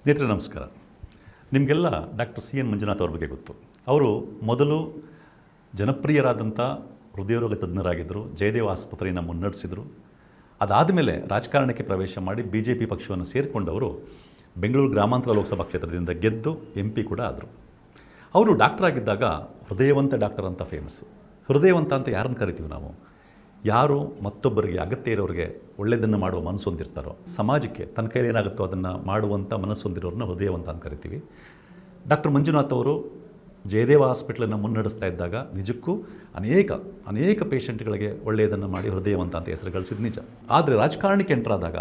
ಸ್ನೇಹಿತರೆ ನಮಸ್ಕಾರ. ನಿಮಗೆಲ್ಲ ಡಾಕ್ಟರ್ ಸಿ ಎನ್ ಮಂಜುನಾಥ್ ಅವ್ರ ಬಗ್ಗೆ ಗೊತ್ತು. ಅವರು ಮೊದಲು ಜನಪ್ರಿಯರಾದಂಥ ಹೃದಯರೋಗ ತಜ್ಞರಾಗಿದ್ದರು. ಜಯದೇವ ಆಸ್ಪತ್ರೆಯನ್ನು ಮುನ್ನಡೆಸಿದರು. ಅದಾದ ಮೇಲೆ ರಾಜಕಾರಣಕ್ಕೆ ಪ್ರವೇಶ ಮಾಡಿ BJP ಪಕ್ಷವನ್ನು ಸೇರಿಕೊಂಡವರು ಬೆಂಗಳೂರು ಗ್ರಾಮಾಂತರ ಲೋಕಸಭಾ ಕ್ಷೇತ್ರದಿಂದ ಗೆದ್ದು MP ಕೂಡ ಆದರು. ಅವರು ಡಾಕ್ಟರ್ ಆಗಿದ್ದಾಗ ಹೃದಯವಂತ ಡಾಕ್ಟರ್ ಅಂತ ಫೇಮಸ್ಸು. ಹೃದಯವಂತ ಅಂತ ಯಾರನ್ನು ಕರಿತೀವಿ ನಾವು? ಯಾರು ಮತ್ತೊಬ್ಬರಿಗೆ ಅಗತ್ಯ ಇರೋರಿಗೆ ಒಳ್ಳೆಯದನ್ನು ಮಾಡುವ ಮನಸ್ಸು ಹೊಂದಿರ್ತಾರೋ, ಸಮಾಜಕ್ಕೆ ತನ್ನ ಕೈಲಿ ಏನಾಗುತ್ತೋ ಅದನ್ನು ಮಾಡುವಂಥ ಮನಸ್ಸು ಹೊಂದಿರೋರನ್ನ ಹೃದಯವಂತ ಅಂತ ಕರಿತೀವಿ. ಡಾಕ್ಟರ್ ಮಂಜುನಾಥ್ ಅವರು ಜಯದೇವ ಹಾಸ್ಪಿಟ್ಲನ್ನು ಮುನ್ನಡೆಸ್ತಾ ಇದ್ದಾಗ ನಿಜಕ್ಕೂ ಅನೇಕ ಪೇಷಂಟ್ಗಳಿಗೆ ಒಳ್ಳೆಯದನ್ನು ಮಾಡಿ ಹೃದಯವಂತ ಅಂತ ಹೆಸರು ಗಳಿಸಿದ್ದು ನಿಜ. ಆದರೆ ರಾಜಕಾರಣಕ್ಕೆ ಎಂಟ್ರಾದಾಗ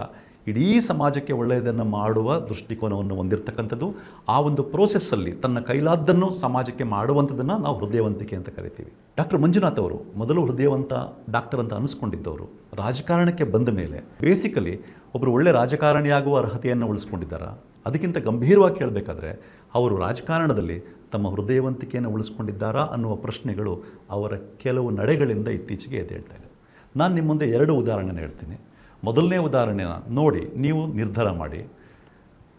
ಇಡೀ ಸಮಾಜಕ್ಕೆ ಒಳ್ಳೆಯದನ್ನು ಮಾಡುವ ದೃಷ್ಟಿಕೋನವನ್ನು ಹೊಂದಿರತಕ್ಕಂಥದ್ದು, ಆ ಒಂದು ಪ್ರೋಸೆಸ್ಸಲ್ಲಿ ತನ್ನ ಕೈಲಾದ್ದನ್ನು ಸಮಾಜಕ್ಕೆ ಮಾಡುವಂಥದ್ದನ್ನು ನಾವು ಹೃದಯವಂತಿಕೆ ಅಂತ ಕರಿತೀವಿ. ಡಾಕ್ಟರ್ ಮಂಜುನಾಥ್ ಅವರು ಮೊದಲು ಹೃದಯವಂತ ಡಾಕ್ಟರ್ ಅಂತ ಅನಿಸ್ಕೊಂಡಿದ್ದವರು ರಾಜಕಾರಣಕ್ಕೆ ಬಂದ ಮೇಲೆ ಬೇಸಿಕಲಿ ಒಬ್ಬರು ಒಳ್ಳೆ ರಾಜಕಾರಣಿಯಾಗುವ ಅರ್ಹತೆಯನ್ನು ಉಳಿಸ್ಕೊಂಡಿದ್ದಾರೆ. ಅದಕ್ಕಿಂತ ಗಂಭೀರವಾಗಿ ಕೇಳಬೇಕಾದ್ರೆ ಅವರು ರಾಜಕಾರಣದಲ್ಲಿ ತಮ್ಮ ಹೃದಯವಂತಿಕೆಯನ್ನು ಉಳಿಸ್ಕೊಂಡಿದ್ದಾರಾ ಅನ್ನುವ ಪ್ರಶ್ನೆಗಳು ಅವರ ಕೆಲವು ನಡೆಗಳಿಂದ ಇತ್ತೀಚೆಗೆ ಎದ್ದೇಳ್ತಾ ಇದೆ. ನಾನು ನಿಮ್ಮ ಮುಂದೆ 2 ಉದಾಹರಣೆನ ಹೇಳ್ತೀನಿ. ಮೊದಲನೇ ಉದಾಹರಣೆನ ನೋಡಿ ನೀವು ನಿರ್ಧಾರ ಮಾಡಿ,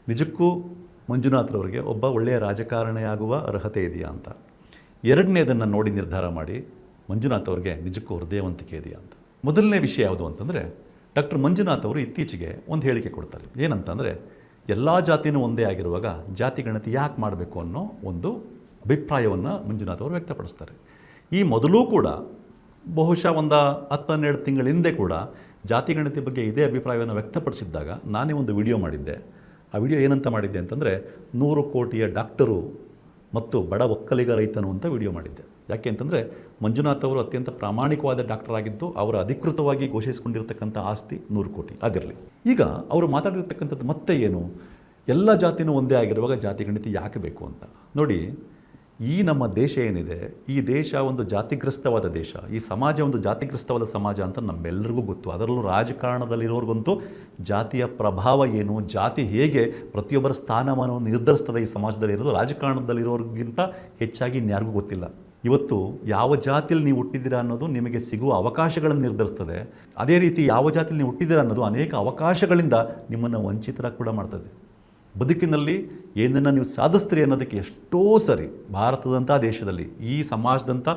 ನಿಜಕ್ಕೂ ಮಂಜುನಾಥ್ರವರಿಗೆ ಒಬ್ಬ ಒಳ್ಳೆಯ ರಾಜಕಾರಣಿಯಾಗುವ ಅರ್ಹತೆ ಇದೆಯಾ ಅಂತ. ಎರಡನೇದನ್ನು ನೋಡಿ ನಿರ್ಧಾರ ಮಾಡಿ, ಮಂಜುನಾಥ್ ಅವರಿಗೆ ನಿಜಕ್ಕೂ ಹೃದಯವಂತಿಕೆ ಇದೆಯಾ ಅಂತ. ಮೊದಲನೇ ವಿಷಯ ಯಾವುದು ಅಂತಂದರೆ, ಡಾಕ್ಟರ್ ಮಂಜುನಾಥ್ ಅವರು ಇತ್ತೀಚೆಗೆ ಒಂದು ಹೇಳಿಕೆ ಕೊಡ್ತಾರೆ. ಏನಂತಂದರೆ, ಎಲ್ಲ ಜಾತಿನೂ ಒಂದೇ ಆಗಿರುವಾಗ ಜಾತಿ ಗಣತಿ ಯಾಕೆ ಮಾಡಬೇಕು ಅನ್ನೋ ಒಂದು ಅಭಿಪ್ರಾಯವನ್ನು ಮಂಜುನಾಥ್ ಅವರು ವ್ಯಕ್ತಪಡಿಸ್ತಾರೆ. ಈ ಮೊದಲೂ ಕೂಡ ಬಹುಶಃ ಒಂದು 10-12 ತಿಂಗಳ ಹಿಂದೆ ಕೂಡ ಜಾತಿ ಗಣತಿ ಬಗ್ಗೆ ಇದೇ ಅಭಿಪ್ರಾಯವನ್ನು ವ್ಯಕ್ತಪಡಿಸಿದ್ದಾಗ ನಾನೇ ಒಂದು ವಿಡಿಯೋ ಮಾಡಿದ್ದೆ. ಆ ವಿಡಿಯೋ ಏನಂತ ಮಾಡಿದ್ದೆ ಅಂತಂದರೆ, 100 ಕೋಟಿಯ ಡಾಕ್ಟರು ಮತ್ತು ಬಡ ಒಕ್ಕಲಿಗ ರೈತನು ಅಂತ ವಿಡಿಯೋ ಮಾಡಿದ್ದೆ. ಯಾಕೆ ಅಂತಂದರೆ, ಮಂಜುನಾಥ್ ಅವರು ಅತ್ಯಂತ ಪ್ರಾಮಾಣಿಕವಾದ ಡಾಕ್ಟರ್ ಆಗಿದ್ದು ಅವರ ಅಧಿಕೃತವಾಗಿ ಘೋಷಿಸಿಕೊಂಡಿರ್ತಕ್ಕಂಥ ಆಸ್ತಿ 100 ಕೋಟಿ ಆಗಿರಲಿ. ಈಗ ಅವರು ಮಾತಾಡಿರ್ತಕ್ಕಂಥದ್ದು ಮತ್ತೆ ಏನು, ಎಲ್ಲ ಜಾತಿನೂ ಒಂದೇ ಆಗಿರುವಾಗ ಜಾತಿ ಗಣತಿ ಯಾಕೆ ಬೇಕು ಅಂತ. ನೋಡಿ, ಈ ನಮ್ಮ ದೇಶ ಏನಿದೆ, ಈ ದೇಶ ಒಂದು ಜಾತಿಗ್ರಸ್ತವಾದ ದೇಶ. ಈ ಸಮಾಜ ಒಂದು ಜಾತಿಗ್ರಸ್ತವಾದ ಸಮಾಜ ಅಂತ ನಮ್ಮೆಲ್ಲರಿಗೂ ಗೊತ್ತು. ಅದರಲ್ಲೂ ರಾಜಕಾರಣದಲ್ಲಿರೋರಿಗಂತೂ ಜಾತಿಯ ಪ್ರಭಾವ ಏನು, ಜಾತಿ ಹೇಗೆ ಪ್ರತಿಯೊಬ್ಬರ ಸ್ಥಾನಮಾನವನ್ನು ನಿರ್ಧರಿಸ್ತದೆ ಈ ಸಮಾಜದಲ್ಲಿ ಇರೋದು, ರಾಜಕಾರಣದಲ್ಲಿರೋರಿಗಿಂತ ಹೆಚ್ಚಾಗಿ ಇನ್ಯಾರಿಗೂ ಗೊತ್ತಿಲ್ಲ. ಇವತ್ತು ಯಾವ ಜಾತಿಯಲ್ಲಿ ನೀವು ಹುಟ್ಟಿದ್ದೀರಾ ಅನ್ನೋದು ನಿಮಗೆ ಸಿಗುವ ಅವಕಾಶಗಳನ್ನು ನಿರ್ಧರಿಸ್ತದೆ. ಅದೇ ರೀತಿ ಯಾವ ಜಾತಿಯಲ್ಲಿ ನೀವು ಹುಟ್ಟಿದ್ದೀರಾ ಅನ್ನೋದು ಅನೇಕ ಅವಕಾಶಗಳಿಂದ ನಿಮ್ಮನ್ನು ವಂಚಿತರ ಕೂಡ ಮಾಡ್ತದೆ. ಬದುಕಿನಲ್ಲಿ ಏನನ್ನು ನೀವು ಸಾಧಿಸ್ತೀರಿ ಅನ್ನೋದಕ್ಕೆ ಎಷ್ಟೋ ಸರಿ ಭಾರತದಂಥ ದೇಶದಲ್ಲಿ, ಈ ಸಮಾಜದಂಥ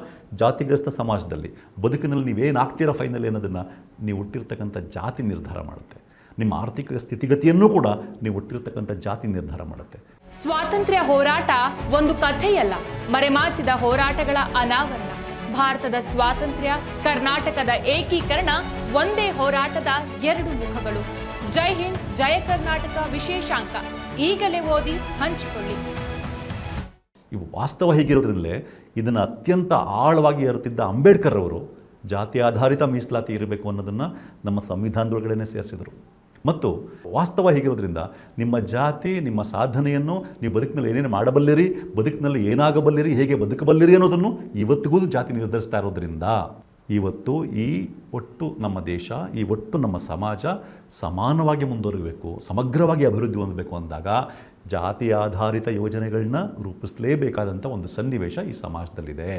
ಜಾತಿಗ್ರಸ್ತ ಸಮಾಜದಲ್ಲಿ ಬದುಕಿನಲ್ಲಿ ನೀವೇನು ಆಗ್ತೀರಾ ಫೈನಲಿ ಅನ್ನೋದನ್ನು ನೀವು ಹುಟ್ಟಿರ್ತಕ್ಕಂಥ ಜಾತಿ ನಿರ್ಧಾರ ಮಾಡುತ್ತೆ. ನಿಮ್ಮ ಆರ್ಥಿಕ ಸ್ಥಿತಿಗತಿಯನ್ನು ಕೂಡ ನೀವು ಹುಟ್ಟಿರ್ತಕ್ಕಂಥ ಜಾತಿ ನಿರ್ಧಾರ ಮಾಡುತ್ತೆ. ಸ್ವಾತಂತ್ರ್ಯ ಹೋರಾಟ ಒಂದು ಕಥೆಯಲ್ಲ, ಮರೆಮಾಚಿದ ಹೋರಾಟಗಳ ಅನಾವರಣ. ಭಾರತದ ಸ್ವಾತಂತ್ರ್ಯ, ಕರ್ನಾಟಕದ ಏಕೀಕರಣ ಒಂದೇ ಹೋರಾಟದ 2 ಮುಖಗಳು. ಜೈ ಹಿಂದ್, ಜಯ ಕರ್ನಾಟಕ ವಿಶೇಷಾಂಕ ಈಗಲೇ ಓದಿ ಹಂಚಿಕೊಳ್ಳಿ. ಇವು ವಾಸ್ತವ ಹೀಗಿರೋದ್ರಿಂದಲೇ ಇದನ್ನು ಅತ್ಯಂತ ಆಳವಾಗಿ ಅರಿತಿದ್ದ ಅಂಬೇಡ್ಕರ್ ಅವರು ಜಾತಿ ಆಧಾರಿತ ಮೀಸಲಾತಿ ಇರಬೇಕು ಅನ್ನೋದನ್ನು ನಮ್ಮ ಸಂವಿಧಾನದೊಳಗಡೆ ಸೇರಿಸಿದರು. ಮತ್ತು ವಾಸ್ತವ ಹೀಗಿರೋದ್ರಿಂದ ನಿಮ್ಮ ಜಾತಿ, ನಿಮ್ಮ ಸಾಧನೆಯನ್ನು ನೀವು ಬದುಕಿನಲ್ಲಿ ಏನೇನು ಮಾಡಬಲ್ಲಿರಿ, ಬದುಕಿನಲ್ಲಿ ಏನಾಗಬಲ್ಲಿರಿ, ಹೇಗೆ ಬದುಕಬಲ್ಲಿರಿ ಅನ್ನೋದನ್ನು ಇವತ್ತಿಗೂ ಜಾತಿ ನಿರ್ಧರಿಸ್ತಾ ಇರೋದ್ರಿಂದ ಇವತ್ತು ಈ ಒಟ್ಟು ನಮ್ಮ ದೇಶ, ಈ ಒಟ್ಟು ನಮ್ಮ ಸಮಾಜ ಸಮಾನವಾಗಿ ಮುಂದುವರಿಬೇಕು, ಸಮಗ್ರವಾಗಿ ಅಭಿವೃದ್ಧಿ ಹೊಂದಬೇಕು ಅಂದಾಗ ಜಾತಿ ಆಧಾರಿತ ಯೋಜನೆಗಳನ್ನ ರೂಪಿಸಲೇಬೇಕಾದಂಥ ಒಂದು ಸನ್ನಿವೇಶ ಈ ಸಮಾಜದಲ್ಲಿದೆ.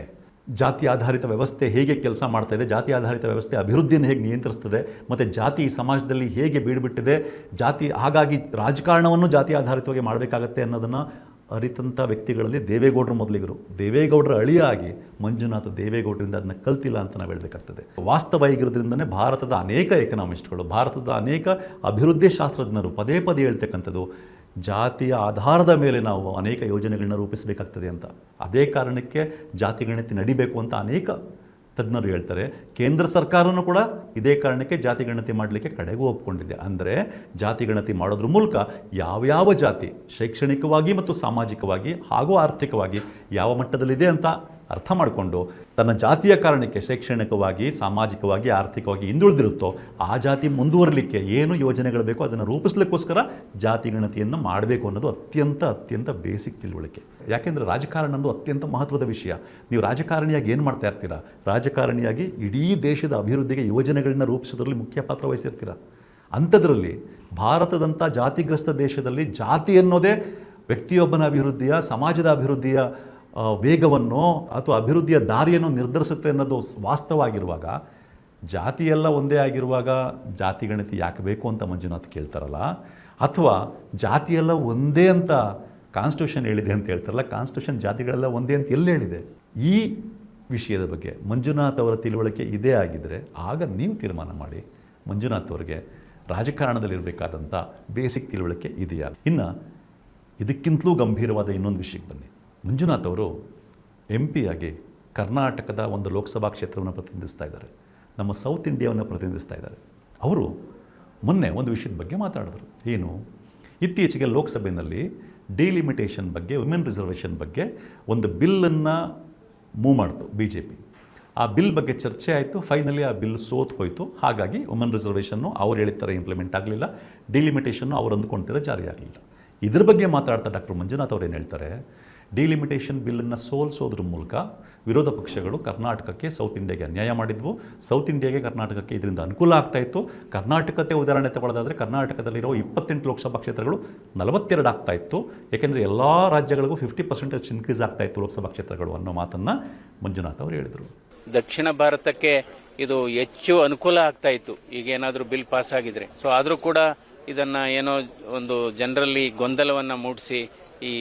ಜಾತಿ ಆಧಾರಿತ ವ್ಯವಸ್ಥೆ ಹೇಗೆ ಕೆಲಸ ಮಾಡ್ತಾ ಇದೆ, ಜಾತಿ ಆಧಾರಿತ ವ್ಯವಸ್ಥೆ ಅಭಿವೃದ್ಧಿಯನ್ನು ಹೇಗೆ ನಿಯಂತ್ರಿಸ್ತದೆ, ಮತ್ತು ಜಾತಿ ಈ ಸಮಾಜದಲ್ಲಿ ಹೇಗೆ ಬೀಡುಬಿಟ್ಟಿದೆ, ಜಾತಿ ಹಾಗಾಗಿ ರಾಜಕಾರಣವನ್ನು ಜಾತಿ ಆಧಾರಿತವಾಗಿ ಮಾಡಬೇಕಾಗತ್ತೆ ಅನ್ನೋದನ್ನು ಅರಿತಂಥ ವ್ಯಕ್ತಿಗಳಲ್ಲಿ ದೇವೇಗೌಡರು ಮೊದಲಿಗರು. ದೇವೇಗೌಡರ ಅಳಿಯಾಗಿ ಮಂಜುನಾಥ್ ದೇವೇಗೌಡರಿಂದ ಅದನ್ನ ಕಲ್ತಿಲ್ಲ ಅಂತ ನಾವು ಹೇಳಬೇಕಾಗ್ತದೆ. ವಾಸ್ತವ ಹೀಗಿರೋದ್ರಿಂದನೇ ಭಾರತದ ಅನೇಕ ಎಕನಾಮಿಸ್ಟ್ಗಳು, ಭಾರತದ ಅನೇಕ ಅಭಿವೃದ್ಧಿ ಶಾಸ್ತ್ರಜ್ಞರು ಪದೇ ಪದೇ ಹೇಳ್ತಕ್ಕಂಥದ್ದು ಜಾತಿಯ ಆಧಾರದ ಮೇಲೆ ನಾವು ಅನೇಕ ಯೋಜನೆಗಳನ್ನ ರೂಪಿಸಬೇಕಾಗ್ತದೆ ಅಂತ. ಅದೇ ಕಾರಣಕ್ಕೆ ಜಾತಿ ಗಣತಿ ನಡಿಬೇಕು ಅಂತ ಅನೇಕ ತಜ್ಞರು ಹೇಳ್ತಾರೆ. ಕೇಂದ್ರ ಸರ್ಕಾರನೂ ಕೂಡ ಇದೇ ಕಾರಣಕ್ಕೆ ಜಾತಿ ಗಣತಿ ಮಾಡಲಿಕ್ಕೆ ಕಡೆಗೂ ಒಪ್ಕೊಂಡಿದೆ. ಅಂದರೆ ಜಾತಿ ಗಣತಿ ಮಾಡೋದ್ರ ಮೂಲಕ ಯಾವ್ಯಾವ ಜಾತಿ ಶೈಕ್ಷಣಿಕವಾಗಿ ಮತ್ತು ಸಾಮಾಜಿಕವಾಗಿ ಹಾಗೂ ಆರ್ಥಿಕವಾಗಿ ಯಾವ ಮಟ್ಟದಲ್ಲಿದೆ ಅಂತ ಅರ್ಥ ಮಾಡಿಕೊಂಡು ತನ್ನ ಜಾತಿಯ ಕಾರಣಕ್ಕೆ ಶೈಕ್ಷಣಿಕವಾಗಿ, ಸಾಮಾಜಿಕವಾಗಿ, ಆರ್ಥಿಕವಾಗಿ ಹಿಂದುಳಿದಿರುತ್ತೋ ಆ ಜಾತಿ ಮುಂದುವರಲಿಕ್ಕೆ ಏನು ಯೋಜನೆಗಳು ಬೇಕೋ ಅದನ್ನು ರೂಪಿಸಲಿಕ್ಕೋಸ್ಕರ ಜಾತಿ ಗಣತಿಯನ್ನು ಮಾಡಬೇಕು ಅನ್ನೋದು ಅತ್ಯಂತ ಬೇಸಿಕ್ ತಿಳುವಳಿಕೆ. ಯಾಕೆಂದರೆ ರಾಜಕಾರಣ ಅನ್ನೋದು ಅತ್ಯಂತ ಮಹತ್ವದ ವಿಷಯ. ನೀವು ರಾಜಕಾರಣಿಯಾಗಿ ಏನು ಮಾಡ್ತಾ ಇರ್ತೀರಾ? ರಾಜಕಾರಣಿಯಾಗಿ ಇಡೀ ದೇಶದ ಅಭಿವೃದ್ಧಿಗೆ ಯೋಜನೆಗಳನ್ನ ರೂಪಿಸೋದ್ರಲ್ಲಿ ಮುಖ್ಯ ಪಾತ್ರ ವಹಿಸಿರ್ತೀರ. ಅಂಥದ್ರಲ್ಲಿ ಭಾರತದಂಥ ಜಾತಿಗ್ರಸ್ತ ದೇಶದಲ್ಲಿ ಜಾತಿ ಅನ್ನೋದೇ ವ್ಯಕ್ತಿಯೊಬ್ಬನ ಅಭಿವೃದ್ಧಿಯ, ಸಮಾಜದ ಅಭಿವೃದ್ಧಿಯ ವೇಗವನ್ನು ಅಥವಾ ಅಭಿವೃದ್ಧಿಯ ದಾರಿಯನ್ನು ನಿರ್ಧರಿಸುತ್ತೆ ಅನ್ನೋದು ವಾಸ್ತವವಾಗಿರುವಾಗ, ಜಾತಿಯೆಲ್ಲ ಒಂದೇ ಆಗಿರುವಾಗ ಜಾತಿ ಗಣತಿ ಯಾಕೆ ಬೇಕು ಅಂತ ಮಂಜುನಾಥ್ ಕೇಳ್ತಾರಲ್ಲ, ಅಥವಾ ಜಾತಿಯೆಲ್ಲ ಒಂದೇ ಅಂತ ಕಾನ್ಸ್ಟಿಟ್ಯೂಷನ್ ಹೇಳಿದೆ ಅಂತ ಹೇಳ್ತಾರಲ್ಲ, ಕಾನ್ಸ್ಟಿಟ್ಯೂಷನ್ ಜಾತಿಗಳೆಲ್ಲ ಒಂದೇ ಅಂತ ಎಲ್ಲಿ ಹೇಳಿದೆ? ಈ ವಿಷಯದ ಬಗ್ಗೆ ಮಂಜುನಾಥ್ ಅವರ ತಿಳುವಳಿಕೆ ಇದೇ ಆಗಿದ್ದರೆ ಆಗ ನೀವು ತೀರ್ಮಾನ ಮಾಡಿ ಮಂಜುನಾಥ್ ಅವರಿಗೆ ರಾಜಕಾರಣದಲ್ಲಿರಬೇಕಾದಂಥ ಬೇಸಿಕ್ ತಿಳುವಳಿಕೆ ಇದೆಯಾ. ಇನ್ನು ಇದಕ್ಕಿಂತಲೂ ಗಂಭೀರವಾದ ಇನ್ನೊಂದು ವಿಷಯಕ್ಕೆ ಬನ್ನಿ. ಮಂಜುನಾಥ್ ಅವರು MP ಆಗಿ ಕರ್ನಾಟಕದ ಒಂದು ಲೋಕಸಭಾ ಕ್ಷೇತ್ರವನ್ನು ಪ್ರತಿನಿಧಿಸ್ತಾ ಇದ್ದಾರೆ, ನಮ್ಮ ಸೌತ್ ಇಂಡಿಯಾವನ್ನು ಪ್ರತಿನಿಧಿಸ್ತಾ ಇದ್ದಾರೆ. ಅವರು ಮೊನ್ನೆ ಒಂದು ವಿಷಯದ ಬಗ್ಗೆ ಮಾತಾಡಿದ್ರು. ಏನು? ಇತ್ತೀಚೆಗೆ ಲೋಕಸಭೆಯಲ್ಲಿ ಡಿಲಿಮಿಟೇಷನ್ ಬಗ್ಗೆ, ವುಮೆನ್ ರಿಸರ್ವೇಷನ್ ಬಗ್ಗೆ ಒಂದು ಬಿಲ್ಲನ್ನು ಮೂವ್ ಮಾಡ್ತು BJP. ಆ ಬಿಲ್ ಬಗ್ಗೆ ಚರ್ಚೆ ಆಯಿತು, ಫೈನಲಿ ಆ ಬಿಲ್ ಸೋತ್ ಹೋಯಿತು. ಹಾಗಾಗಿ ವುಮೆನ್ ರಿಸರ್ವೇಷನ್ನು ಅವ್ರು ಹೇಳಿದ ಥರ ಇಂಪ್ಲಿಮೆಂಟ್ ಆಗಲಿಲ್ಲ, ಡಿಲಿಮಿಟೇಷನ್ನು ಅವ್ರು ಅಂದ್ಕೊಳ್ತಿರೋ ಜಾರಿ ಆಗಲಿಲ್ಲ. ಇದ್ರ ಬಗ್ಗೆ ಮಾತಾಡ್ತಾ ಡಾಕ್ಟರ್ ಮಂಜುನಾಥ್ ಅವರು ಏನು ಹೇಳ್ತಾರೆ, ಡಿಲಿಮಿಟೇಷನ್ ಬಿಲ್ಲನ್ನು ಸೋಲಿಸೋದ್ರ ಮೂಲಕ ವಿರೋಧ ಪಕ್ಷಗಳು ಕರ್ನಾಟಕಕ್ಕೆ, ಸೌತ್ ಇಂಡಿಯಾಗೆ ಅನ್ಯಾಯ ಮಾಡಿದ್ವು. ಸೌತ್ ಇಂಡಿಯಾಗೆ, ಕರ್ನಾಟಕಕ್ಕೆ ಇದರಿಂದ ಅನುಕೂಲ ಆಗ್ತಾಯಿತ್ತು. ಕರ್ನಾಟಕತೆ ಉದಾಹರಣೆ ತಗೊಳ್ಳೋದಾದರೆ ಕರ್ನಾಟಕದಲ್ಲಿರೋ 28 ಲೋಕಸಭಾ ಕ್ಷೇತ್ರಗಳು 42 ಆಗ್ತಾಯಿತ್ತು. ಏಕೆಂದರೆ ಎಲ್ಲ ರಾಜ್ಯಗಳಿಗೂ 50% ಇನ್ಕ್ರೀಸ್ ಆಗ್ತಾಯಿತ್ತು ಲೋಕಸಭಾ ಕ್ಷೇತ್ರಗಳು ಅನ್ನೋ ಮಾತನ್ನು ಮಂಜುನಾಥ್ ಅವರು ಹೇಳಿದರು. ದಕ್ಷಿಣ ಭಾರತಕ್ಕೆ ಇದು ಹೆಚ್ಚು ಅನುಕೂಲ ಆಗ್ತಾ ಇತ್ತು ಈಗೇನಾದರೂ ಬಿಲ್ ಪಾಸ್ ಆಗಿದ್ರೆ. ಸೊ ಆದರೂ ಕೂಡ ಇದನ್ನ ಏನೋ ಒಂದು ಜನರಲ್ಲಿ ಗೊಂದಲವನ್ನ ಮೂಡಿಸಿ ಈ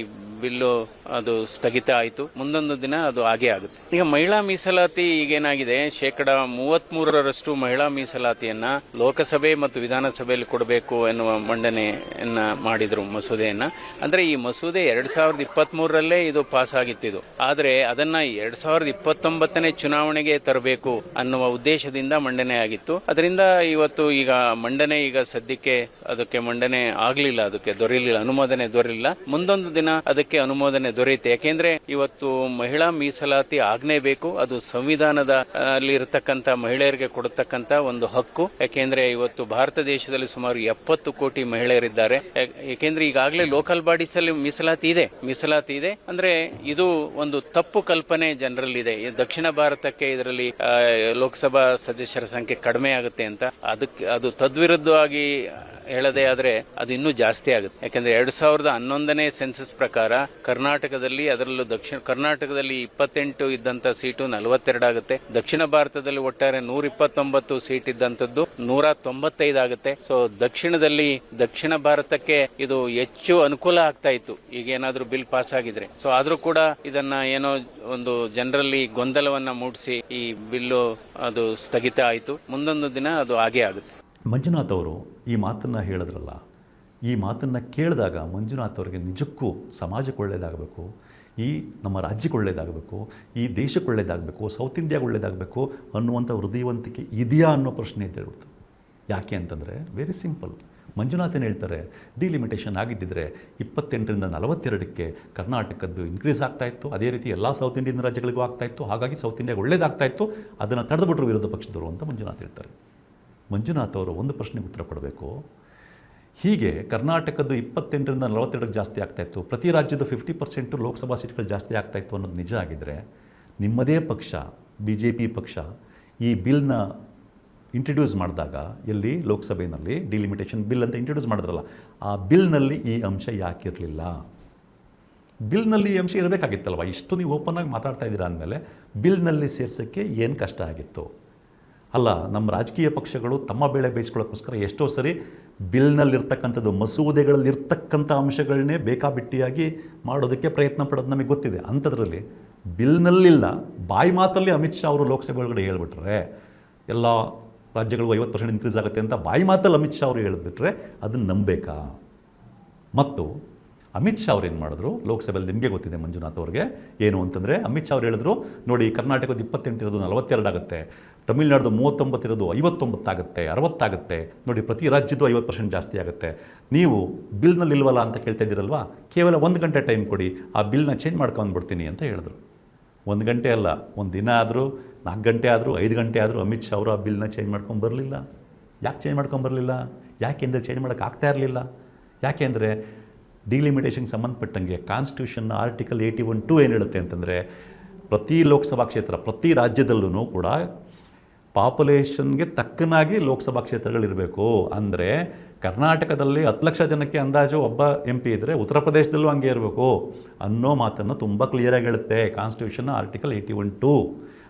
ಬಿಲ್ಲು ಅದು ಸ್ಥಗಿತ ಆಯಿತು. ಮುಂದೊಂದು ದಿನ ಅದು ಹಾಗೇ ಆಗುತ್ತೆ. ಈಗ ಮಹಿಳಾ ಮೀಸಲಾತಿ ಈಗೇನಾಗಿದೆ, 33% ಮಹಿಳಾ ಮೀಸಲಾತಿಯನ್ನ ಲೋಕಸಭೆ ಮತ್ತು ವಿಧಾನಸಭೆಯಲ್ಲಿ ಕೊಡಬೇಕು ಎನ್ನುವ ಮಂಡನೆಯನ್ನ ಮಾಡಿದ್ರು ಮಸೂದೆಯನ್ನ. ಅಂದ್ರೆ ಈ ಮಸೂದೆ 2023ರಲ್ಲೇ ಇದು ಪಾಸ್ ಆಗಿತ್ತಿದು. ಆದ್ರೆ ಅದನ್ನ 2029ನೇ ಚುನಾವಣೆಗೆ ತರಬೇಕು ಅನ್ನುವ ಉದ್ದೇಶದಿಂದ ಮಂಡನೆ ಆಗಿತ್ತು. ಅದರಿಂದ ಇವತ್ತು ಈಗ ಮಂಡನೆ ಸದ್ಯಕ್ಕೆ ಅದಕ್ಕೆ ಮಂಡನೆ ಆಗ್ಲಿಲ್ಲ, ಅದಕ್ಕೆ ದೊರೆಯಲಿಲ್ಲ, ಅನುಮೋದನೆ ದೊರೆಯಲಿಲ್ಲ. ಮುಂದೊಂದು ದಿನ ಅದಕ್ಕೆ ಅನುಮೋದನೆ ದೊರೆಯುತ್ತೆ. ಯಾಕೆಂದ್ರೆ ಇವತ್ತು ಮಹಿಳಾ ಮೀಸಲಾತಿ ಆಗ್ನೇಬೇಕು, ಅದು ಸಂವಿಧಾನದ ಅಲ್ಲಿ ಇರತಕ್ಕಂತ ಮಹಿಳೆಯರಿಗೆ ಕೊಡತಕ್ಕಂತ ಒಂದು ಹಕ್ಕು. ಯಾಕೆಂದ್ರೆ ಇವತ್ತು ಭಾರತ ದೇಶದಲ್ಲಿ ಸುಮಾರು 70 ಕೋಟಿ ಮಹಿಳೆಯರಿದ್ದಾರೆ. ಯಾಕೆಂದ್ರೆ ಈಗಾಗಲೇ ಲೋಕಲ್ ಬಾಡೀಸ್ ಅಲ್ಲಿ ಮೀಸಲಾತಿ ಇದೆ. ಅಂದ್ರೆ ಇದು ಒಂದು ತಪ್ಪು ಕಲ್ಪನೆ ಜನರಲ್ಲಿದೆ. ದಕ್ಷಿಣ ಭಾರತಕ್ಕೆ ಇದರಲ್ಲಿ ಲೋಕಸಭಾ ಸದಸ್ಯರ ಸಂಖ್ಯೆ ಕಡಿಮೆ ಆಗುತ್ತೆ ಅಂತ. ಅದು ತದ್ವಿರುದ್ಧವಾಗಿ ಹೇಳದೆ ಆದ್ರೆ ಅದು ಇನ್ನೂ ಜಾಸ್ತಿ ಆಗುತ್ತೆ. ಯಾಕಂದ್ರೆ 2011ನೇ ಸೆನ್ಸಸ್ ಪ್ರಕಾರ ಕರ್ನಾಟಕದಲ್ಲಿ, ಅದರಲ್ಲೂ ದಕ್ಷಿಣ ಕರ್ನಾಟಕದಲ್ಲಿ 28 ಇದ್ದಂತ ಸೀಟು 42 ಆಗುತ್ತೆ. ದಕ್ಷಿಣ ಭಾರತದಲ್ಲಿ ಒಟ್ಟಾರೆ 129 ಸೀಟ್ ಇದ್ದಂತದ್ದು 195 ಆಗುತ್ತೆ. ಸೊ ದಕ್ಷಿಣ ಭಾರತಕ್ಕೆ ಇದು ಹೆಚ್ಚು ಅನುಕೂಲ ಆಗ್ತಾ ಇತ್ತು ಈಗೇನಾದ್ರೂ ಬಿಲ್ ಪಾಸ್ ಆಗಿದ್ರೆ. ಸೊ ಆದ್ರೂ ಕೂಡ ಇದನ್ನ ಏನೋ ಒಂದು ಜನರಲ್ಲಿ ಗೊಂದಲವನ್ನ ಮೂಡಿಸಿ ಈ ಬಿಲ್ಲು ಅದು ಸ್ಥಗಿತ ಆಯಿತು. ಮುಂದೊಂದು ದಿನ ಅದು ಹಾಗೇ ಆಗುತ್ತೆ. ಮಂಜುನಾಥ್ ಅವರು ಈ ಮಾತನ್ನು ಹೇಳಿದ್ರಲ್ಲ, ಈ ಮಾತನ್ನು ಕೇಳಿದಾಗ ಮಂಜುನಾಥ್ ಅವರಿಗೆ ನಿಜಕ್ಕೂ ಸಮಾಜಕ್ಕೆ ಒಳ್ಳೆಯದಾಗಬೇಕು, ಈ ನಮ್ಮ ರಾಜ್ಯಕ್ಕೆ ಒಳ್ಳೆಯದಾಗಬೇಕು, ಈ ದೇಶಕ್ಕೆ ಒಳ್ಳೆಯದಾಗಬೇಕು, ಸೌತ್ ಇಂಡಿಯಾಗೆ ಒಳ್ಳೆಯದಾಗಬೇಕು ಅನ್ನುವಂಥ ಹೃದಯವಂತಿಕೆ ಇದೆಯಾ ಅನ್ನೋ ಪ್ರಶ್ನೆ ಇದ್ದೇಳ್ಬಿಡ್ತು. ಯಾಕೆ ಅಂತಂದರೆ ವೆರಿ ಸಿಂಪಲ್. ಮಂಜುನಾಥ್ ಏನು ಹೇಳ್ತಾರೆ, ಡಿಲಿಮಿಟೇಷನ್ ಆಗಿದ್ದಿದ್ರೆ 28ರಿಂದ 42ಕ್ಕೆ ಕರ್ನಾಟಕದ್ದು ಇನ್ಕ್ರೀಸ್ ಆಗ್ತಾಯಿತ್ತು. ಅದೇ ರೀತಿ ಎಲ್ಲ ಸೌತ್ ಇಂಡಿಯನ್ ರಾಜ್ಯಗಳಿಗೂ ಆಗ್ತಾಯಿತ್ತು. ಹಾಗಾಗಿ ಸೌತ್ ಇಂಡಿಯಾಗೆ ಒಳ್ಳೆಯದಾಗ್ತಾಯಿತ್ತು. ಅದನ್ನು ತಡೆದುಬಿಟ್ರು ವಿರೋಧ ಪಕ್ಷದವರು ಅಂತ ಮಂಜುನಾಥ್ ಹೇಳ್ತಾರೆ. ಮಂಜುನಾಥ್ ಅವರು ಒಂದು ಪ್ರಶ್ನೆಗೆ ಉತ್ತರ ಕೊಡಬೇಕು. ಹೀಗೆ ಕರ್ನಾಟಕದ್ದು 28ರಿಂದ 42ಕ್ಕೆ ಜಾಸ್ತಿ ಆಗ್ತಾಯಿತ್ತು, ಪ್ರತಿ ರಾಜ್ಯದ 50% ಲೋಕಸಭಾ ಸೀಟ್ಗಳು ಜಾಸ್ತಿ ಆಗ್ತಾಯಿತ್ತು ಅನ್ನೋದು ನಿಜ ಆಗಿದ್ದರೆ, ನಿಮ್ಮದೇ ಪಕ್ಷ BJP ಪಕ್ಷ ಈ ಬಿಲ್ನ ಇಂಟ್ರಡ್ಯೂಸ್ ಮಾಡಿದಾಗ, ಎಲ್ಲಿ ಲೋಕಸಭೆಯಲ್ಲಿ ಡಿಲಿಮಿಟೇಷನ್ ಬಿಲ್ ಅಂತ ಇಂಟ್ರಡ್ಯೂಸ್ ಮಾಡಿದ್ರಲ್ಲ, ಆ ಬಿಲ್ನಲ್ಲಿ ಈ ಅಂಶ ಯಾಕಿರಲಿಲ್ಲ? ಬಿಲ್ನಲ್ಲಿ ಈ ಅಂಶ ಇರಬೇಕಾಗಿತ್ತಲ್ವ? ಇಷ್ಟು ನೀವು ಓಪನ್ ಆಗಿ ಮಾತಾಡ್ತಾ ಇದ್ದೀರಾ ಅಂದಮೇಲೆ ಬಿಲ್ನಲ್ಲಿ ಸೇರ್ಸೋಕ್ಕೆ ಏನು ಕಷ್ಟ ಆಗಿತ್ತು? ಅಲ್ಲ, ನಮ್ಮ ರಾಜಕೀಯ ಪಕ್ಷಗಳು ತಮ್ಮ ಬೇಳೆ ಬೇಯಿಸ್ಕೊಳ್ಳೋಕ್ಕೋಸ್ಕರ ಎಷ್ಟೋ ಸರಿ ಬಿಲ್ನಲ್ಲಿರ್ತಕ್ಕಂಥದ್ದು, ಮಸೂದೆಗಳಲ್ಲಿರ್ತಕ್ಕಂಥ ಅಂಶಗಳನ್ನೇ ಬೇಕಾಬಿಟ್ಟಿಯಾಗಿ ಮಾಡೋದಕ್ಕೆ ಪ್ರಯತ್ನ ಪಡೋದು ನಮಗೆ ಗೊತ್ತಿದೆ. ಅಂಥದ್ರಲ್ಲಿ ಬಿಲ್ನಲ್ಲಿಲ್ಲ, ಬಾಯಿ ಮಾತಲ್ಲಿ ಅಮಿತ್ ಶಾ ಅವರು ಲೋಕಸಭೆ ಒಳಗಡೆ ಹೇಳ್ಬಿಟ್ರೆ ಎಲ್ಲ ರಾಜ್ಯಗಳಿಗೂ 50% ಇನ್ಕ್ರೀಸ್ ಆಗುತ್ತೆ ಅಂತ ಬಾಯಿ ಮಾತಲ್ಲಿ ಅಮಿತ್ ಶಾ ಅವರು ಹೇಳಿಬಿಟ್ರೆ ಅದನ್ನು ನಂಬಬೇಕಾ? ಮತ್ತು ಅಮಿತ್ ಶಾ ಅವ್ರು ಏನು ಮಾಡಿದ್ರು ಲೋಕಸಭೆಯಲ್ಲಿ, ನಿಮಗೆ ಗೊತ್ತಿದೆ ಮಂಜುನಾಥ್ ಅವ್ರಿಗೆ ಏನು ಅಂತಂದರೆ, ಅಮಿತ್ ಶಾ ಅವ್ರು ಹೇಳಿದ್ರು, ನೋಡಿ ಕರ್ನಾಟಕದ 28 ಇರೋದು 42 ಆಗುತ್ತೆ, ತಮಿಳುನಾಡ್ದು 39 ಇರೋದು 59 ಆಗುತ್ತೆ, 60 ಆಗುತ್ತೆ, ನೋಡಿ ಪ್ರತಿ ರಾಜ್ಯದ್ದು 50% ಜಾಸ್ತಿ ಆಗುತ್ತೆ. ನೀವು ಬಿಲ್ನಲ್ಲಿ ಇಲ್ವಲ್ಲ ಅಂತ ಕೇಳ್ತಾ ಇದ್ದೀರಲ್ವಾ, ಕೇವಲ 1 ಗಂಟೆ ಟೈಮ್ ಕೊಡಿ, ಆ ಬಿಲ್ನ ಚೇಂಜ್ ಮಾಡ್ಕೊಂಡ್ಬಿಡ್ತೀನಿ ಅಂತ ಹೇಳಿದ್ರು. 1 ಗಂಟೆ ಅಲ್ಲ, 1 ದಿನ ಆದರೂ, 4 ಗಂಟೆ ಆದರೂ, 5 ಗಂಟೆ ಆದರೂ ಅಮಿತ್ ಶಾ ಅವರು ಆ ಬಿಲ್ನ ಚೇಂಜ್ ಮಾಡ್ಕೊಂಬರಲಿಲ್ಲ. ಯಾಕೆ ಚೇಂಜ್ ಮಾಡ್ಕೊಂಬರಲಿಲ್ಲ? ಯಾಕೆಂದರೆ ಚೇಂಜ್ ಮಾಡೋಕ್ಕಾಗ್ತಾ ಇರಲಿಲ್ಲ. ಯಾಕೆಂದರೆ ಡಿಲಿಮಿಟೇಷನ್ಗೆ ಸಂಬಂಧಪಟ್ಟಂಗೆ ಕಾನ್ಸ್ಟಿಟ್ಯೂಷನ್ನ ಆರ್ಟಿಕಲ್ 81(2) ಏನು ಹೇಳುತ್ತೆ ಅಂತಂದರೆ, ಪ್ರತಿ ಲೋಕಸಭಾ ಕ್ಷೇತ್ರ, ಪ್ರತಿ ರಾಜ್ಯದಲ್ಲೂ ಕೂಡ ಪಾಪ್ಯುಲೇಷನ್ಗೆ ತಕ್ಕನಾಗಿ ಲೋಕಸಭಾ ಕ್ಷೇತ್ರಗಳಿರಬೇಕು. ಅಂದರೆ ಕರ್ನಾಟಕದಲ್ಲಿ 10 ಲಕ್ಷ ಜನಕ್ಕೆ ಅಂದಾಜು ಒಬ್ಬ MP ಇದ್ದರೆ ಉತ್ತರ ಪ್ರದೇಶದಲ್ಲೂ ಹಂಗೆ ಇರಬೇಕು ಅನ್ನೋ ಮಾತನ್ನು ತುಂಬ ಕ್ಲಿಯರಾಗಿ ಹೇಳುತ್ತೆ ಕಾನ್ಸ್ಟಿಟ್ಯೂಷನ್ನ ಆರ್ಟಿಕಲ್ 81(2).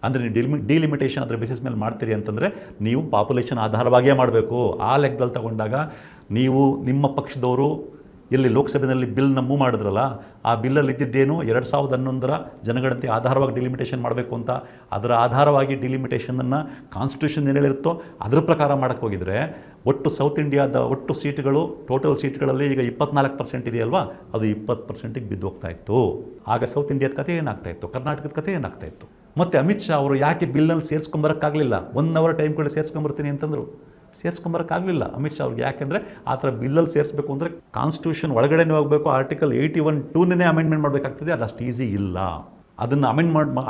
ಅಂದರೆ ನೀವು ಡಿಲಿಮಿಟೇಷನ್ ಅದರ ಬೇಸಿಸ್ ಮೇಲೆ ಮಾಡ್ತೀರಿ ಅಂತಂದರೆ ನೀವು ಪಾಪ್ಯುಲೇಷನ್ ಆಧಾರವಾಗಿಯೇ ಮಾಡಬೇಕು. ಆ ಲೆಕ್ಕದಲ್ಲಿ ತಗೊಂಡಾಗ ನೀವು ನಿಮ್ಮ ಪಕ್ಷದವರು ಎಲ್ಲಿ ಲೋಕಸಭೆಯಲ್ಲಿ ಬಿಲ್ನ ಮೂವ್ ಮಾಡಿದ್ರಲ್ಲ, ಆ ಬಿಲ್ಲಲ್ಲಿ ಇದ್ದಿದ್ದೇನು 2011ರ ಜನಗಣತಿ ಆಧಾರವಾಗಿ ಡಿಲಿಮಿಟೇಷನ್ ಮಾಡಬೇಕು ಅಂತ. ಅದರ ಆಧಾರವಾಗಿ ಡಿಲಿಮಿಟೇಷನನ್ನು ಕಾನ್ಸ್ಟಿಟ್ಯೂಷನ್ ಏನು ಹೇಳಿರುತ್ತೋ ಅದರ ಪ್ರಕಾರ ಮಾಡೋಕ್ಕೆ ಹೋಗಿದ್ರೆ ಒಟ್ಟು ಸೌತ್ ಇಂಡಿಯಾದ ಒಟ್ಟು ಸೀಟ್ಗಳು, ಟೋಟಲ್ ಸೀಟ್ಗಳಲ್ಲಿ ಈಗ 24% ಇದೆಯಲ್ವಾ, ಅದು 20%ಗೆ ಬಿದ್ದು ಹೋಗ್ತಾ ಇತ್ತು. ಆಗ ಸೌತ್ ಇಂಡಿಯಾದ ಕಥೆ ಏನಾಗ್ತಾ ಇತ್ತು, ಕರ್ನಾಟಕದ ಕಥೆ ಏನಾಗ್ತಾ ಇತ್ತು. ಮತ್ತು ಅಮಿತ್ ಶಾ ಅವರು ಯಾಕೆ ಬಿಲ್ನಲ್ಲಿ ಸೇರಿಸ್ಕೊಂಬರೋಕ್ಕಾಗಲಿಲ್ಲ, 1 ಅವರ್ ಟೈಮ್ ಕೂಡ ಸೇರಿಸ್ಕೊಂಬರ್ತೀನಿ ಅಂತಂದರು. ಸೇರಿಸ್ಕೊಂಬರೋಕ್ಕಾಗಲಿಲ್ಲ ಅಮಿತ್ ಶಾ ಅವ್ರಿಗೆ. ಯಾಕೆಂದರೆ ಆ ಥರ ಬಿಲ್ಲಲ್ಲಿ ಸೇರಿಸಬೇಕು ಅಂದರೆ ಕಾನ್ಸ್ಟಿಟ್ಯೂಷನ್ ಒಳಗಡೆನೇ ಹೋಗಬೇಕು, ಆರ್ಟಿಕಲ್ 81(2) ಅಮೆಂಡ್ಮೆಂಟ್ ಮಾಡಬೇಕಾಗ್ತದೆ. ಅದು ಅಷ್ಟು ಈಸಿ ಇಲ್ಲ. ಅದನ್ನು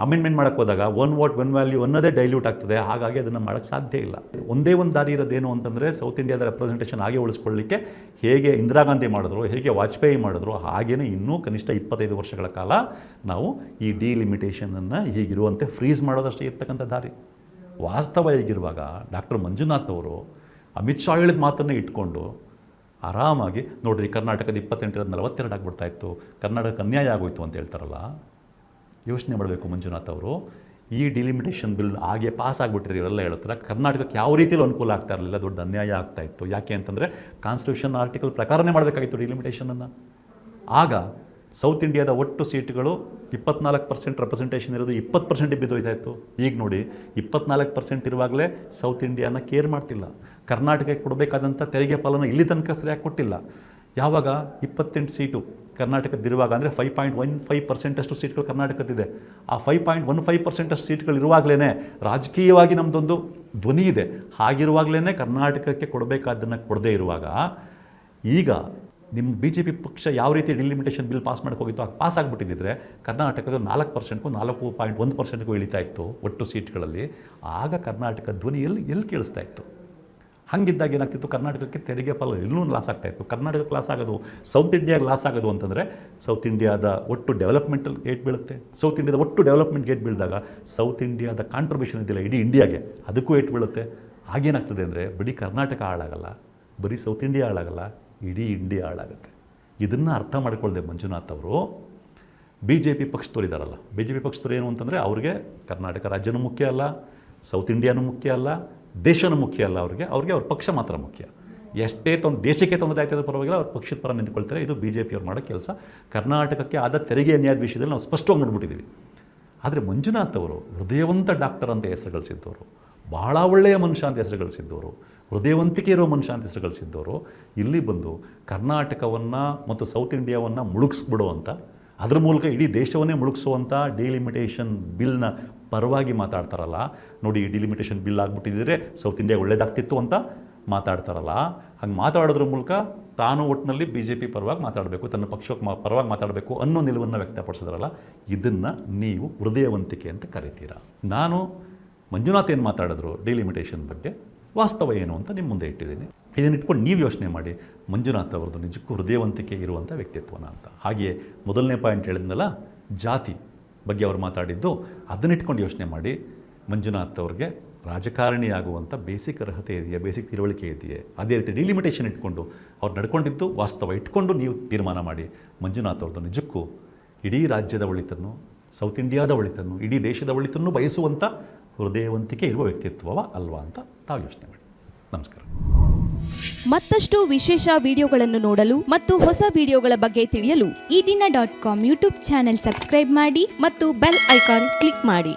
ಅಮೆಂಡ್ಮೆಂಟ್ ಮಾಡೋಕ್ಕೆ ಹೋದಾಗ 1 ವೋಟ್ 1 ವ್ಯಾಲ್ಯೂ ಅನ್ನೋದೇ ಡೈಲ್ಯೂಟ್ ಆಗ್ತದೆ. ಹಾಗಾಗಿ ಅದನ್ನು ಮಾಡೋಕ್ಕೆ ಸಾಧ್ಯ ಇಲ್ಲ. ಒಂದೇ ಒಂದು ದಾರಿ ಇರೋದೇನು ಅಂತಂದರೆ ಸೌತ್ ಇಂಡಿಯಾದ ರೆಪ್ರೆಸೆಂಟೇಷನ್ ಹಾಗೆ ಉಳಿಸ್ಕೊಳ್ಳಿಕ್ಕೆ ಹೇಗೆ ಇಂದಿರಾ ಗಾಂಧಿ ಮಾಡಿದ್ರು, ಹೇಗೆ ವಾಜಪೇಯಿ ಮಾಡಿದ್ರು, ಹಾಗೆಯೇ ಇನ್ನೂ ಕನಿಷ್ಠ 25 ವರ್ಷಗಳ ಕಾಲ ನಾವು ಈ ಡಿಲಿಮಿಟೇಷನನ್ನು ಹೀಗಿರುವಂತೆ ಫ್ರೀಸ್ ಮಾಡೋದಷ್ಟೇ ಇರ್ತಕ್ಕಂಥ ದಾರಿ. ವಾಸ್ತವ ಹೀಗಿರುವಾಗ ಡಾಕ್ಟರ್ ಮಂಜುನಾಥ್ ಅವರು ಅಮಿತ್ ಶಾ ಹೇಳಿದ ಮಾತನ್ನೇ ಇಟ್ಕೊಂಡು ಆರಾಮಾಗಿ ನೋಡ್ರಿ, ಕರ್ನಾಟಕದ 28 42 ಆಗ್ಬಿಡ್ತಾ ಇತ್ತು, ಕರ್ನಾಟಕಕ್ಕೆ ಅನ್ಯಾಯ ಆಗೋಯ್ತು ಅಂತ ಹೇಳ್ತಾರಲ್ಲ. ಯೋಚನೆ ಮಾಡಬೇಕು ಮಂಜುನಾಥ್ ಅವರು. ಈ ಡಿಲಿಮಿಟೇಷನ್ ಬಿಲ್ ಹಾಗೆ ಪಾಸ್ ಆಗಿಬಿಟ್ರಿ, ಇವರೆಲ್ಲ ಹೇಳ್ತಾರೆ ಕರ್ನಾಟಕಕ್ಕೆ ಯಾವ ರೀತಿಯಲ್ಲಿ ಅನುಕೂಲ ಆಗ್ತಾ ಇರಲಿಲ್ಲ, ದೊಡ್ಡ ಅನ್ಯಾಯ ಆಗ್ತಾ ಇತ್ತು. ಯಾಕೆ ಅಂತಂದರೆ ಕಾನ್ಸ್ಟಿಟ್ಯೂಷನ್ ಆರ್ಟಿಕಲ್ ಪ್ರಕಾರನೇ ಮಾಡಬೇಕಾಗಿತ್ತು ಡಿಲಿಮಿಟೇಷನನ್ನು. ಆಗ ಸೌತ್ ಇಂಡಿಯಾದ ಒಟ್ಟು ಸೀಟ್ಗಳು 24% ರೆಪ್ರೆಸೆಂಟೇಷನ್ ಇರೋದು 20% ಬಿದ್ದೋಯ್ತಾ ಇತ್ತು. ಈಗ ನೋಡಿ 24% ಇರುವಾಗಲೇ ಸೌತ್ ಇಂಡಿಯಾನ ಕೇರ್ ಮಾಡ್ತಿಲ್ಲ. ಕರ್ನಾಟಕಕ್ಕೆ ಕೊಡಬೇಕಾದಂಥ ತೆರಿಗೆ ಪಾಲನ್ನು ಇಲ್ಲಿ ತನಕ ಸರಿಯಾಗಿ ಕೊಟ್ಟಿಲ್ಲ. ಯಾವಾಗ 28 ಸೀಟು ಕರ್ನಾಟಕದ್ದಿರುವಾಗ ಅಂದರೆ 5.15% ಅಷ್ಟು ಸೀಟ್ಗಳು ಕರ್ನಾಟಕದ್ದಿದೆ. ಆ 5.15% ಅಷ್ಟು ಸೀಟ್ಗಳು ಇರುವಾಗಲೇ ರಾಜಕೀಯವಾಗಿ ನಮ್ಮದೊಂದು ಧ್ವನಿ ಇದೆ. ಹಾಗಿರುವಾಗಲೇ ಕರ್ನಾಟಕಕ್ಕೆ ಕೊಡಬೇಕಾದ್ದನ್ನು ಕೊಡದೇ ಇರುವಾಗ ಈಗ ನಿಮ್ಮ BJP ಪಕ್ಷ ಯಾವ ರೀತಿ ಡಿಲಿಮಿಟೇಷನ್ ಬಿಲ್ ಪಾಸ್ ಮಾಡೋಕ್ಕೆ ಹೋಗಿತ್ತು, ಆಗ ಪಾಸ್ ಆಗಿಬಿಟ್ಟಿದ್ದರೆ ಕರ್ನಾಟಕದ 4%ಗೂ 4.1%ಗೂ ಇಳಿತಾ ಇತ್ತು ಒಟ್ಟು ಸೀಟ್ಗಳಲ್ಲಿ. ಆಗ ಕರ್ನಾಟಕ ಧ್ವನಿ ಎಲ್ಲಿ ಕೇಳಿಸ್ತಾ ಇತ್ತು. ಹಾಗಿದ್ದಾಗ ಏನಾಗ್ತಿತ್ತು, ಕರ್ನಾಟಕಕ್ಕೆ ತೆರಿಗೆ ಪಾಲು ಎಲ್ಲೂ ಲಾಸ್ ಆಗ್ತಾಯಿತ್ತು. ಕರ್ನಾಟಕಕ್ಕೆ ಲಾಸ್ ಆಗೋದು, ಸೌತ್ ಇಂಡಿಯಾಗೆ ಲಾಸ್ ಆಗೋದು ಅಂತಂದರೆ ಸೌತ್ ಇಂಡಿಯಾದ ಒಟ್ಟು ಡೆವಲಪ್ಮೆಂಟಲ್ ಗೇಟ್ ಬೀಳುತ್ತೆ. ಸೌತ್ ಇಂಡಿಯಾದ ಒಟ್ಟು ಡೆವಲಪ್ಮೆಂಟ್ ಗೇಟ್ ಬೀಳಿದಾಗ ಸೌತ್ ಇಂಡಿಯಾದ ಕಾಂಟ್ರಿಬ್ಯೂಷನ್ ಇದೆಯಲ್ಲ ಇಡೀ ಇಂಡಿಯಾಗೆ, ಅದಕ್ಕೂ ಏಟ್ ಬೀಳುತ್ತೆ. ಆಗೇನಾಗ್ತದೆ ಅಂದರೆ ಬರೀ ಕರ್ನಾಟಕ ಹಾಳಾಗಲ್ಲ, ಬರೀ ಸೌತ್ ಇಂಡಿಯಾ ಹಾಳಾಗಲ್ಲ, ಇಡೀ ಇಂಡಿಯಾ ಹಾಳಾಗುತ್ತೆ. ಇದನ್ನು ಅರ್ಥ ಮಾಡಿಕೊಳ್ಳದೆ ಮಂಜುನಾಥ್ ಅವರು BJP ಪಕ್ಷದವರಿದ್ದಾರಲ್ಲ, BJP ಪಕ್ಷದವ್ರು ಏನು ಅಂತಂದರೆ ಅವ್ರಿಗೆ ಕರ್ನಾಟಕ ರಾಜ್ಯನೂ ಮುಖ್ಯ ಅಲ್ಲ, ಸೌತ್ ಇಂಡಿಯಾನೂ ಮುಖ್ಯ ಅಲ್ಲ, ದೇಶನೂ ಮುಖ್ಯ ಅಲ್ಲ. ಅವ್ರಿಗೆ ಅವ್ರ ಪಕ್ಷ ಮಾತ್ರ ಮುಖ್ಯ. ಎಷ್ಟೇ ದೇಶಕ್ಕೆ ತೊಂದರೆ ಆಯ್ತದ ಪರವಾಗಿಲ್ಲ, ಅವ್ರ ಪಕ್ಷದ ಪರ ನಿಂತ್ಕೊಳ್ತಾರೆ. ಇದು BJP ಅವ್ರು ಮಾಡೋ ಕೆಲಸ. ಕರ್ನಾಟಕಕ್ಕೆ ಆದ ತೆರಿಗೆ ಅನ್ಯಾಯದ ವಿಷಯದಲ್ಲಿ ನಾವು ಸ್ಪಷ್ಟವಾಗಿ ನೋಡ್ಬಿಟ್ಟಿದ್ದೀವಿ. ಆದರೆ ಮಂಜುನಾಥ್ ಅವರು ಹೃದಯವಂತ ಡಾಕ್ಟರ್ ಅಂತ ಹೆಸರು ಗಳಿಸಿದ್ದವರು, ಭಾಳ ಒಳ್ಳೆಯ ಮನುಷ್ಯ ಅಂತ ಹೆಸರು ಗಳಿಸಿದ್ದವರು, ಹೃದಯವಂತಿಕೆ ಇರೋ ಮನುಷ್ಯ ಅಂತ ಹೆಸರು ಗಳಿಸಿದ್ದವರು ಇಲ್ಲಿ ಬಂದು ಕರ್ನಾಟಕವನ್ನು ಮತ್ತು ಸೌತ್ ಇಂಡಿಯಾವನ್ನು ಮುಳುಗಿಸ್ಬಿಡುವಂಥ, ಅದರ ಮೂಲಕ ಇಡೀ ದೇಶವನ್ನೇ ಮುಳುಗಿಸುವಂಥ ಡಿಲಿಮಿಟೇಷನ್ ಬಿಲ್ನ ಪರವಾಗಿ ಮಾತಾಡ್ತಾರಲ್ಲ. ನೋಡಿ, ಈ ಡಿಲಿಮಿಟೇಷನ್ ಬಿಲ್ ಆಗಿಬಿಟ್ಟಿದ್ರೆ ಸೌತ್ ಇಂಡಿಯಾ ಒಳ್ಳೇದಾಗ್ತಿತ್ತು ಅಂತ ಮಾತಾಡ್ತಾರಲ್ಲ. ಹಾಗೆ ಮಾತಾಡೋದ್ರ ಮೂಲಕ ತಾನು ಒಟ್ಟಿನಲ್ಲಿ BJP ಪರವಾಗಿ ಮಾತಾಡಬೇಕು, ತನ್ನ ಪಕ್ಷಕ್ಕೆ ಪರವಾಗಿ ಮಾತಾಡಬೇಕು ಅನ್ನೋ ನಿಲುವನ್ನು ವ್ಯಕ್ತಪಡಿಸಿದ್ರಲ್ಲ, ಇದನ್ನು ನೀವು ಹೃದಯವಂತಿಕೆ ಅಂತ ಕರಿತೀರಾ. ನಾನು ಮಂಜುನಾಥ್ ಏನು ಮಾತಾಡಿದ್ರು ಡಿಲಿಮಿಟೇಷನ್ ಬಗ್ಗೆ, ವಾಸ್ತವ ಏನು ಅಂತ ನಿಮ್ಮ ಮುಂದೆ ಇಟ್ಟಿದ್ದೀನಿ. ಇದನ್ನಿಟ್ಕೊಂಡು ನೀವು ಯೋಚನೆ ಮಾಡಿ, ಮಂಜುನಾಥ್ ಅವ್ರದ್ದು ನಿಜಕ್ಕೂ ಹೃದಯವಂತಿಕೆ ಇರುವಂಥ ವ್ಯಕ್ತಿತ್ವನ ಅಂತ. ಹಾಗೆಯೇ ಮೊದಲನೇ ಪಾಯಿಂಟ್ ಹೇಳಿದ್ನಲ್ಲ, ಜಾತಿ ಬಗ್ಗೆ ಅವ್ರು ಮಾತಾಡಿದ್ದು, ಅದನ್ನಿಟ್ಕೊಂಡು ಯೋಚನೆ ಮಾಡಿ. ಮಂಜುನಾಥ್ ಅವ್ರಿಗೆ ರಾಜಕಾರಣಿ ಆಗುವಂಥ ಬೇಸಿಕ್ ಅರ್ಹತೆ ಇದೆಯಾ, ಬೇಸಿಕ್ ತಿಳುವಳಿಕೆ ಇದೆಯೇ? ಅದೇ ರೀತಿ ಡಿಲಿಮಿಟೇಷನ್ ಇಟ್ಕೊಂಡು ಅವ್ರು ನಡ್ಕೊಂಡಿದ್ದು ವಾಸ್ತವ ಇಟ್ಕೊಂಡು ನೀವು ತೀರ್ಮಾನ ಮಾಡಿ. ಮಂಜುನಾಥ್ ಅವ್ರದ್ದು ನಿಜಕ್ಕೂ ಇಡೀ ರಾಜ್ಯದ ಒಳಿತನ್ನು, ಸೌತ್ ಇಂಡಿಯಾದ ಒಳಿತನ್ನು, ಇಡೀ ದೇಶದ ಒಳಿತನ್ನು ಬಯಸುವಂಥ ಹೃದಯವಂತಿಕೆ ಇರುವ ವ್ಯಕ್ತಿತ್ವವ ಅಲ್ವಾ ಅಂತ ತಾವು ಯೋಚನೆ ಮಾಡಿ. ನಮಸ್ಕಾರ. ಮತ್ತಷ್ಟು ವಿಶೇಷ ವಿಡಿಯೋಗಳನ್ನು ನೋಡಲು ಮತ್ತು ಹೊಸ ವಿಡಿಯೋಗಳ ಬಗ್ಗೆ ತಿಳಿಯಲು ಈ ದಿನ .com ಯೂಟ್ಯೂಬ್ ಚಾನೆಲ್ ಸಬ್ಸ್ಕ್ರೈಬ್ ಮಾಡಿ ಮತ್ತು ಬೆಲ್ ಐಕಾನ್ ಕ್ಲಿಕ್ ಮಾಡಿ.